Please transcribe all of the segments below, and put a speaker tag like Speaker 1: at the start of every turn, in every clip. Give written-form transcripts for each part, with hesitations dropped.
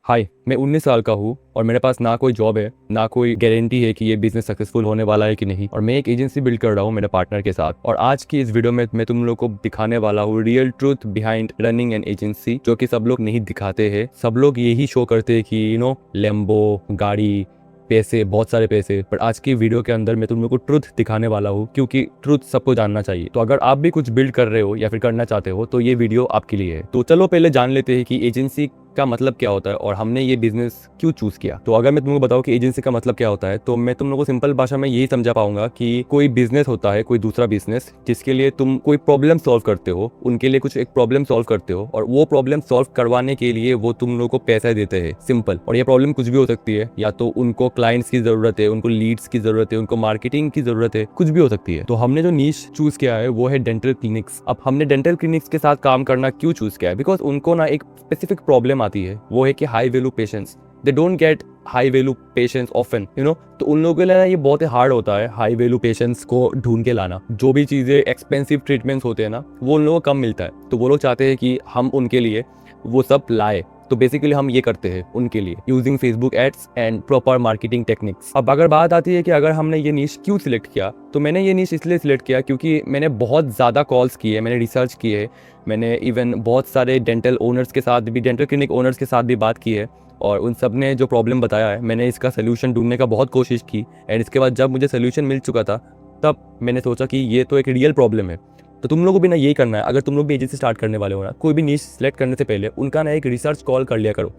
Speaker 1: हाय, मैं 19 साल का हूँ और मेरे पास ना कोई जॉब है, ना कोई गारंटी है कि ये बिजनेस सक्सेसफुल होने वाला है कि नहीं। और मैं एक एजेंसी बिल्ड कर रहा हूँ मेरे पार्टनर के साथ। और आज की इस वीडियो में मैं तुम लोग को दिखाने वाला हूँ real truth behind running an agency, जो कि सब लोग नहीं दिखाते हैं। सब लोग यही शो करते हैं कि लैम्बो, गाड़ी, पैसे, बहुत सारे पैसे। पर आज की वीडियो के अंदर मैं तुम लोग को ट्रुथ दिखाने वाला हूँ, क्योंकि ट्रुथ सबको जानना चाहिए। तो अगर आप भी कुछ बिल्ड कर रहे हो या फिर करना चाहते हो तो ये वीडियो आपके लिए है। तो चलो पहले जान लेते हैं कि एजेंसी का मतलब क्या होता है और हमने ये बिजनेस क्यों चूज किया। तो अगर मैं तुमको बताऊं कि एजेंसी का मतलब क्या होता है, तो मैं तुम लोगों को सिंपल भाषा में यही समझा पाऊंगा कि कोई बिजनेस होता है, कोई दूसरा बिजनेस, जिसके लिए तुम कोई प्रॉब्लम सॉल्व करते हो, उनके लिए कुछ एक प्रॉब्लम सॉल्व करते हो, और वो प्रॉब्लम सॉल्व करवाने के लिए वो तुम लोगों को पैसा देते हैं। सिंपल। और ये प्रॉब्लम कुछ भी हो सकती है, या तो उनको क्लाइंट्स की जरूरत है, उनको लीड्स की जरूरत है, उनको मार्केटिंग की जरूरत है, कुछ भी हो सकती है। तो हमने जो नीश चूज किया है वो है डेंटल क्लिनिक्स। अब हमने डेंटल क्लिनिक्स के साथ काम करना क्यों चूज किया है? बिकॉज उनको ना एक स्पेसिफिक प्रॉब्लम आती है, वो है कि high value patients, they don't get high value patients often, तो उन लोगों के लिए ना ये बहुत ही हार्ड होता है हाई वैल्यू पेशेंट्स को ढूंढ के लाना। जो भी चीज़ें एक्सपेंसिव ट्रीटमेंट्स होते हैं ना, वो उन लोगों को कम मिलता है, तो वो लोग चाहते हैं कि हम उनके लिए वो सब लाए। तो बेसिकली हम ये करते हैं उनके लिए, using Facebook ads and proper marketing techniques. अब अगर बात आती है कि अगर हमने ये नीश क्यों सिलेक्ट किया, तो मैंने ये नीश इसलिए सिलेक्ट किया क्योंकि मैंने बहुत ज़्यादा कॉल्स किए, मैंने रिसर्च की है, मैंने इवन बहुत सारे डेंटल ओनर्स के साथ भी, डेंटल क्लिनिक ओनर्स के साथ भी बात की है, और उन सब ने जो प्रॉब्लम बताया है, मैंने इसका सोल्यूशन ढूंढने का बहुत कोशिश की। एंड इसके बाद जब मुझे सोल्यूशन मिल चुका था, तब मैंने सोचा कि ये तो एक रियल प्रॉब्लम है। तो तुम लोगों को भी ना यही करना है। अगर तुम लोग भी एजेंसी स्टार्ट करने वाले हो ना, कोई भी नीश सेलेक्ट करने से पहले उनका ना एक रिसर्च कॉल कर लिया करो।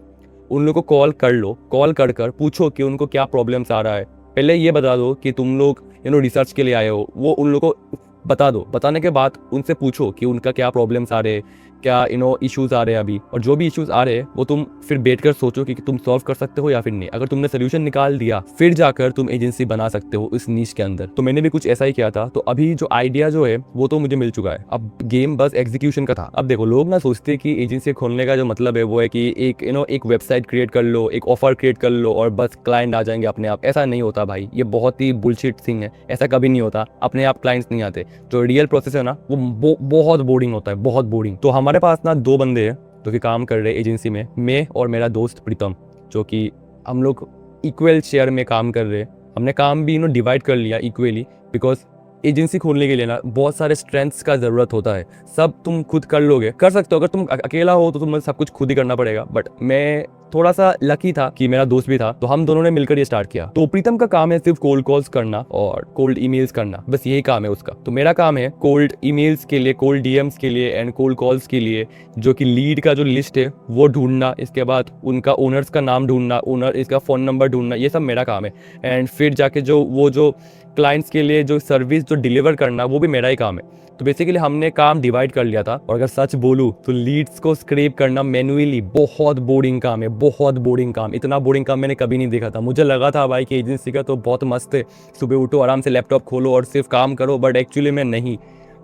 Speaker 1: उन लोगों को कॉल कर लो, कॉल कर कर पूछो कि उनको क्या प्रॉब्लम्स आ रहा है। पहले ये बता दो कि तुम लोग रिसर्च के लिए आए हो, वो उन लोगों को बता दो। बताने के बाद उनसे पूछो कि उनका क्या प्रॉब्लम्स आ रहे हैं, क्या इश्यूज आ रहे हैं अभी, और जो भी इश्यूज आ रहे हैं वो तुम फिर बैठ कर सोचो कि तुम सॉल्व कर सकते हो या फिर नहीं। अगर तुमने सोल्यूशन निकाल दिया, फिर जाकर तुम एजेंसी बना सकते हो इस नीश के अंदर। तो मैंने भी कुछ ऐसा ही किया था। तो अभी जो आइडिया जो है वो तो मुझे मिल चुका है, अब गेम बस एग्जीक्यूशन का था। अब देखो, लोग ना सोचते हैं कि एजेंसी खोलने का जो मतलब है वो है कि एक वेबसाइट क्रिएट कर लो, एक ऑफर क्रिएट कर लो और बस क्लाइंट आ जाएंगे अपने आप। ऐसा नहीं होता भाई, ये बहुत ही बुलशिट थिंग है। ऐसा कभी नहीं होता, अपने आप क्लाइंट्स नहीं आते। जो रियल प्रोसेस है ना, वो बहुत बोरिंग होता है, बहुत बोरिंग। तो हमारे पास ना दो बंदे हैं जो कि काम कर रहे हैं एजेंसी में, मैं और मेरा दोस्त प्रीतम, जो कि हम लोग इक्वल शेयर में काम कर रहे हैं। हमने काम भी डिवाइड कर लिया इक्वली, बिकॉज एजेंसी खोलने के लिए ना बहुत सारे स्ट्रेंथ्स का ज़रूरत होता है। सब तुम खुद कर लोगे, कर सकते हो। अगर तुम अकेला हो तो तुम्हें सब कुछ खुद ही करना पड़ेगा, बट मैं थोड़ा सा लकी था कि मेरा दोस्त भी था, तो हम दोनों ने मिलकर ये स्टार्ट किया। तो प्रीतम का काम है सिर्फ कोल्ड कॉल्स करना और कोल्ड ईमेल्स करना, बस यही काम है उसका। तो मेरा काम है कोल्ड ईमेल्स के लिए, कोल्ड डीएम्स के लिए एंड कोल्ड कॉल्स के लिए, जो कि लीड का जो लिस्ट है वो ढूंढना, इसके बाद उनका ओनर्स का नाम ढूंढना, ओनर इसका फ़ोन नंबर ढूंढना, ये सब मेरा काम है। एंड फिर जाके जो क्लाइंट्स के लिए जो सर्विस जो डिलीवर करना, वो भी मेरा ही काम है। तो बेसिकली हमने काम डिवाइड कर लिया था। और अगर सच बोलूँ तो लीड्स को स्क्रैप करना मैन्युअली बहुत बोरिंग काम है, बहुत बोरिंग काम। इतना बोरिंग काम मैंने कभी नहीं देखा था। मुझे लगा था भाई कि एजेंसी का तो बहुत मस्त है, सुबह उठो, आराम से लैपटॉप खोलो और सिर्फ काम करो, बट एक्चुअली में नहीं,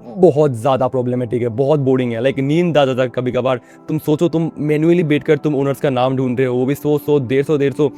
Speaker 1: बहुत ज़्यादा प्रॉब्लमेटिक है, बहुत बोरिंग है। लाइक नींद आ जाता है कभी कभार। तुम सोचो, तुम मैन्युअली बैठकर तुम ओनर्स का नाम ढूंढ रहे हो, वो भी 100 150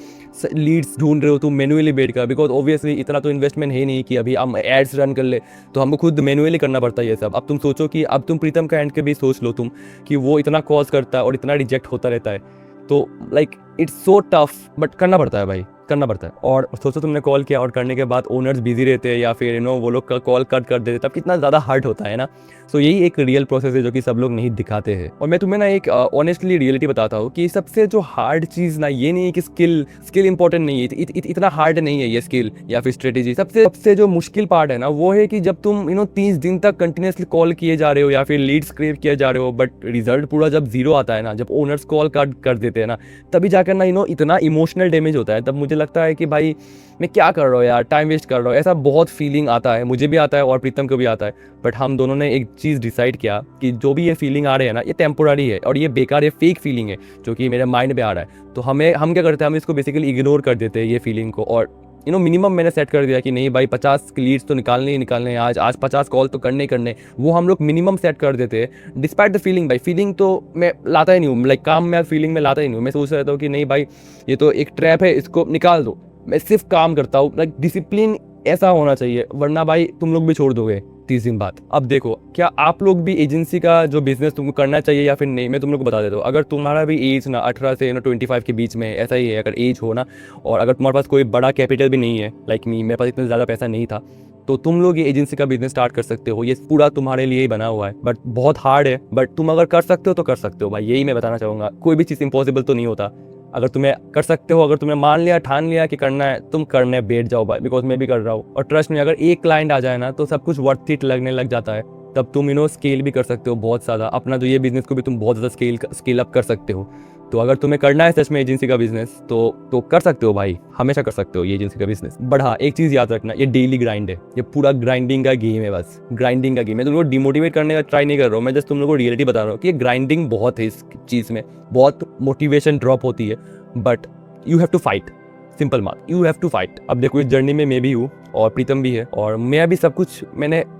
Speaker 1: लीड्स ढूंढ रहे हो तुम मैन्युअली बैठकर, बिकॉज ऑब्वियसली इतना तो इन्वेस्टमेंट है नहीं कि अभी हम एड्स रन कर ले, तो हमको खुद मैन्युअली करना पड़ता है ये सब। अब तुम सोचो कि अब तुम प्रीतम का एंड के भी सोच लो तुम, कि वो इतना कॉज करता है और इतना रिजेक्ट होता रहता है, तो like it's so tough, but करना पड़ता है भाई, करना पड़ता है। और सोचो तुमने कॉल किया और करने के बाद ओनर्स बिजी रहते हैं, या फिर वो लोग का कॉल कट कर देते, तब कितना ज़्यादा हर्ट होता है ना। सो यही एक रियल प्रोसेस है जो कि सब लोग नहीं दिखाते हैं। और मैं तुम्हें ना एक ऑनेस्टली रियलिटी बताता हूँ कि सबसे जो हार्ड चीज़ ना, ये नहीं है कि स्किल इंपॉर्टेंट नहीं है, इतना हार्ड नहीं है ये स्किल या फिर स्ट्रेटेजी। सबसे जो मुश्किल पार्ट है ना, वो है कि जब तुम 30 दिन तक कंटिन्यूसली कॉल किए जा रहे हो या फिर लीड स्क्रैप किए जा रहे हो, बट रिजल्ट पूरा जब जीरो आता है ना, जब ओनर्स कॉल कट कर देते हैं ना, तभी जाकर ना इतना इमोशनल डैमेज होता है। तब मुझे लगता है कि भाई मैं क्या कर रहा हूँ यार, टाइम वेस्ट कर रहा हूँ। ऐसा बहुत फीलिंग आता है, मुझे भी आता है और प्रीतम को भी आता है। बट हम दोनों ने एक चीज़ डिसाइड किया कि जो भी ये फीलिंग आ रही है ना, ये टेम्पोररी है और ये बेकार है, फेक फीलिंग है जो कि मेरे माइंड में आ रहा है। तो हम क्या करते हैं, हम इसको बेसिकली इग्नोर कर देते हैं ये फीलिंग को। और मिनिमम मैंने सेट कर दिया कि नहीं भाई, 50 लीड्स तो निकालने ही निकालने हैं, आज 50 कॉल तो करने ही करने। वो हम लोग मिनिमम सेट कर देते हैं, डिस्पाइट द फीलिंग। भाई फीलिंग तो मैं लाता ही नहीं हूँ, लाइक काम में फीलिंग में लाता ही नहीं हूँ। मैं सोच रहता हूँ कि नहीं भाई, ये तो एक ट्रैप है, इसको निकाल दो। मैं सिर्फ काम करता हूँ, लाइक डिसिप्लिन ऐसा होना चाहिए, वरना भाई तुम लोग भी छोड़ दोगे। तीसरी बात, अब देखो, क्या आप लोग भी एजेंसी का जो बिजनेस तुमको करना चाहिए या फिर नहीं, मैं तुम लोग को बता देता हूँ। अगर तुम्हारा भी एज ना 18 से 25 के बीच में ऐसा ही है, अगर एज हो ना, और अगर तुम्हारे पास कोई बड़ा कैपिटल भी नहीं है, लाइक मी, मेरे पास इतना ज़्यादा पैसा नहीं था, तो तुम लोग ये एजेंसी का बिजनेस स्टार्ट कर सकते हो। ये पूरा तुम्हारे लिए ही बना हुआ है, बट बहुत हार्ड है, बट तुम अगर कर सकते हो तो कर सकते हो भाई, यही मैं बताना चाहूँगा। कोई भी चीज़ इंपॉसिबल तो नहीं होता। अगर तुम्हें कर सकते हो, अगर तुमने मान लिया, ठान लिया कि करना है, तुम करने बैठ जाओ भाई, बिकॉज मैं भी कर रहा हूँ। और ट्रस्ट में, अगर एक क्लाइंट आ जाए ना तो सब कुछ वर्थ इट लगने लग जाता है। तब तुम स्केल भी कर सकते हो बहुत ज़्यादा अपना, जो ये बिजनेस को भी तुम बहुत ज़्यादा स्केल अप कर सकते हो। तो अगर तुम्हें करना है सच में एजेंसी का बिजनेस, तो कर सकते हो भाई, हमेशा कर सकते हो ये एजेंसी का बिजनेस। बट हाँ, एक चीज़ याद रखना, ये डेली ग्राइंड है, ये पूरा ग्राइंडिंग का गेम है, बस ग्राइंडिंग का गेम है। तुम लोग डिमोटिवेट करने का ट्राई नहीं कर रहा हूँ मैं, जस्ट तुम लोग को रियलिटी बता रहा हूँ कि ये ग्राइंडिंग बहुत है इस चीज़ में, बहुत मोटिवेशन ड्रॉप होती है, but you have to fight. Simple बात, यू हैव टू फाइट। अब देखो, इस जर्नी में मैं भी हूँ और प्रीतम भी है, और मैं अभी सब कुछ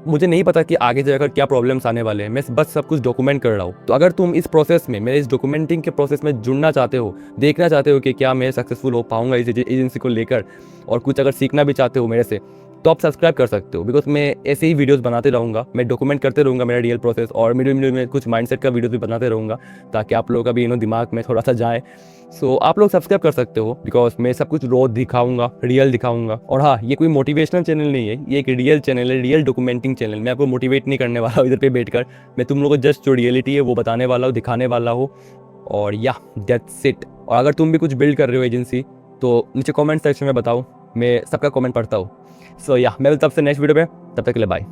Speaker 1: मुझे नहीं पता कि आगे जाकर क्या प्रॉब्लम्स आने वाले हैं, मैं बस सब कुछ डॉक्यूमेंट कर रहा हूँ। तो अगर तुम इस प्रोसेस में, मेरे इस डॉक्यूमेंटिंग के प्रोसेस में जुड़ना चाहते हो, देखना चाहते हो कि क्या मैं सक्सेसफुल हो पाऊंगा इस एजेंसी को लेकर, और कुछ अगर सीखना भी चाहते हो मेरे से, तो आप सब्सक्राइब कर सकते हो। बिकॉज मैं ऐसे ही वीडियोस बनाते रहूँगा, मैं डॉक्यूमेंट करते रहूँगा मेरा रियल प्रोसेस, और वीडियो में कुछ माइंडसेट का वीडियो भी बनाते रहूँगा, ताकि आप लोगों का भी दिमाग में थोड़ा सा जाए। सो आप लोग सब्सक्राइब कर सकते हो, बिकॉज मैं सब कुछ रॉ दिखाऊंगा, रियल दिखाऊंगा। और हाँ, ये कोई मोटिवेशनल चैनल नहीं है, ये एक रियल चैनल है, रियल डॉक्यूमेंटिंग चैनल। मैं आपको मोटिवेट नहीं करने वाला हूँ इधर पे बैठकर, मैं तुम लोगों को जस्ट जो रियलिटी है वो बताने वाला हूँ, दिखाने वाला हूँ। और या दैट्स इट। और अगर तुम भी कुछ बिल्ड कर रहे हो एजेंसी, तो नीचे कमेंट सेक्शन में बताओ, मैं सबका कमेंट पढ़ता हूँ। सो या मैं तब से नेक्स्ट वीडियो पे, तब तक के लिए बाय।